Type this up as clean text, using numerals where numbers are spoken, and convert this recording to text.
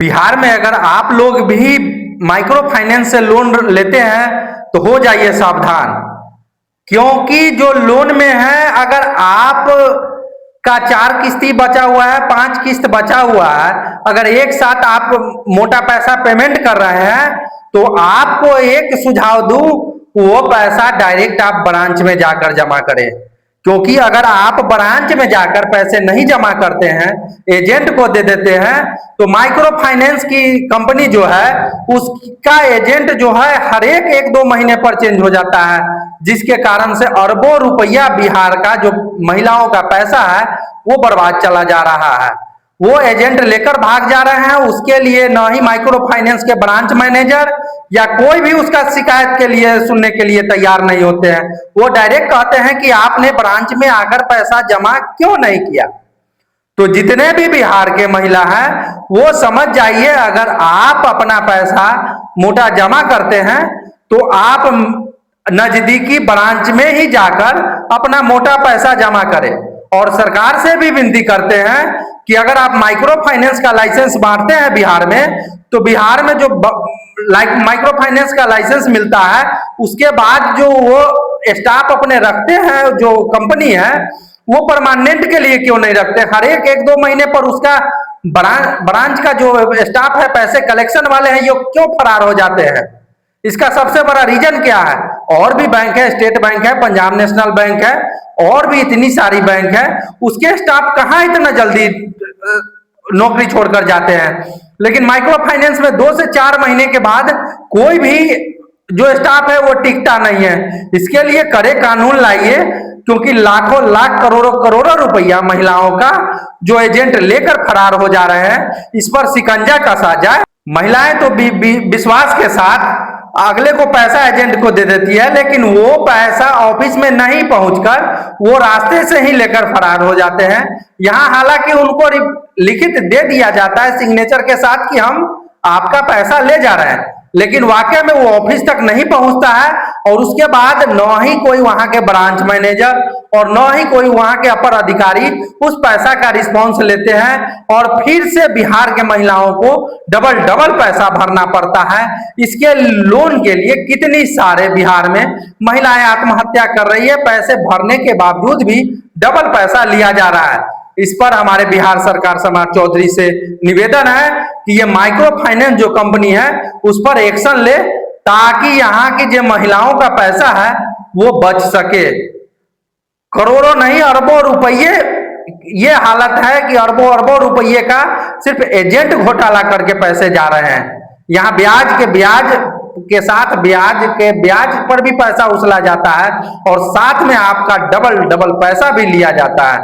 बिहार में अगर आप लोग भी माइक्रो फाइनेंस से लोन लेते हैं तो हो जाइए सावधान, क्योंकि जो लोन में है अगर आप का 4 किस्ती बचा हुआ है, 5 किस्त बचा हुआ है, अगर एक साथ आप मोटा पैसा पेमेंट कर रहे हैं तो आपको एक सुझाव दूं, वो पैसा डायरेक्ट आप ब्रांच में जाकर जमा करें। क्योंकि अगर आप ब्रांच में जाकर पैसे नहीं जमा करते हैं, एजेंट को दे देते हैं, तो माइक्रो फाइनेंस की कंपनी जो है उसका एजेंट जो है हर एक 2 महीने पर चेंज हो जाता है, जिसके कारण से अरबों रुपया बिहार का जो महिलाओं का पैसा है वो बर्बाद चला जा रहा है। वो एजेंट लेकर भाग जा रहे हैं, उसके लिए न ही माइक्रो फाइनेंस के ब्रांच मैनेजर या कोई भी उसका शिकायत के लिए सुनने के लिए तैयार नहीं होते हैं। वो डायरेक्ट कहते हैं कि आपने ब्रांच में आकर पैसा जमा क्यों नहीं किया। तो जितने भी बिहार के महिला हैं वो समझ जाइए, अगर आप अपना पैसा मोटा जमा करते हैं तो आप नजदीकी ब्रांच में ही जाकर अपना मोटा पैसा जमा करें। और सरकार से भी विनती करते हैं कि अगर आप माइक्रो फाइनेंस का लाइसेंस बांटते हैं बिहार में, तो बिहार में जो माइक्रो फाइनेंस का लाइसेंस मिलता है उसके बाद जो वो स्टाफ अपने रखते हैं, जो कंपनी है वो परमानेंट के लिए क्यों नहीं रखते। हर एक 2 महीने पर उसका ब्रांच का जो स्टाफ है, पैसे कलेक्शन वाले हैं, ये क्यों फरार हो जाते हैं। इसका सबसे बड़ा रीजन क्या है। और भी बैंक है, स्टेट बैंक है, पंजाब नेशनल बैंक है, और भी इतनी सारी बैंक है, उसके स्टाफ कहाँ इतना जल्दी नौकरी छोड़कर जाते हैं। लेकिन माइक्रो फाइनेंस में 2 से 4 महीने के बाद कोई भी जो स्टाफ है वो टिकता नहीं है। इसके लिए कड़े कानून लाइए, क्योंकि लाखों लाख करोड़ों रुपया महिलाओं का जो एजेंट लेकर फरार हो जा रहे हैं, इस पर शिकंजा कसा जाए। महिलाएं तो विश्वास के साथ अगले को पैसा एजेंट को दे देती है, लेकिन वो पैसा ऑफिस में नहीं पहुंचकर वो रास्ते से ही लेकर फरार हो जाते हैं। यहाँ हालांकि उनको लिखित दे दिया जाता है सिग्नेचर के साथ कि हम आपका पैसा ले जा रहे हैं, लेकिन वाकई में वो ऑफिस तक नहीं पहुंचता है। और उसके बाद न ही कोई वहां के ब्रांच मैनेजर और न ही कोई वहां के अपर अधिकारी उस पैसा का रिस्पॉन्स लेते हैं, और फिर से बिहार के महिलाओं को डबल पैसा भरना पड़ता है। इसके लोन के लिए कितनी सारे बिहार में महिलाएं आत्महत्या कर रही है, पैसे भरने के बावजूद भी डबल पैसा लिया जा रहा है। इस पर हमारे बिहार सरकार समाज चौधरी से निवेदन है कि ये माइक्रो फाइनेंस जो कंपनी है उस पर एक्शन ले, ताकि यहाँ की जो महिलाओं का पैसा है वो बच सके। करोड़ों नहीं अरबों रुपये, ये हालत है कि अरबों रुपये का सिर्फ एजेंट घोटाला करके पैसे जा रहे हैं। यहाँ ब्याज के साथ ब्याज पर भी पैसा उछला जाता है, और साथ में आपका डबल पैसा भी लिया जाता है।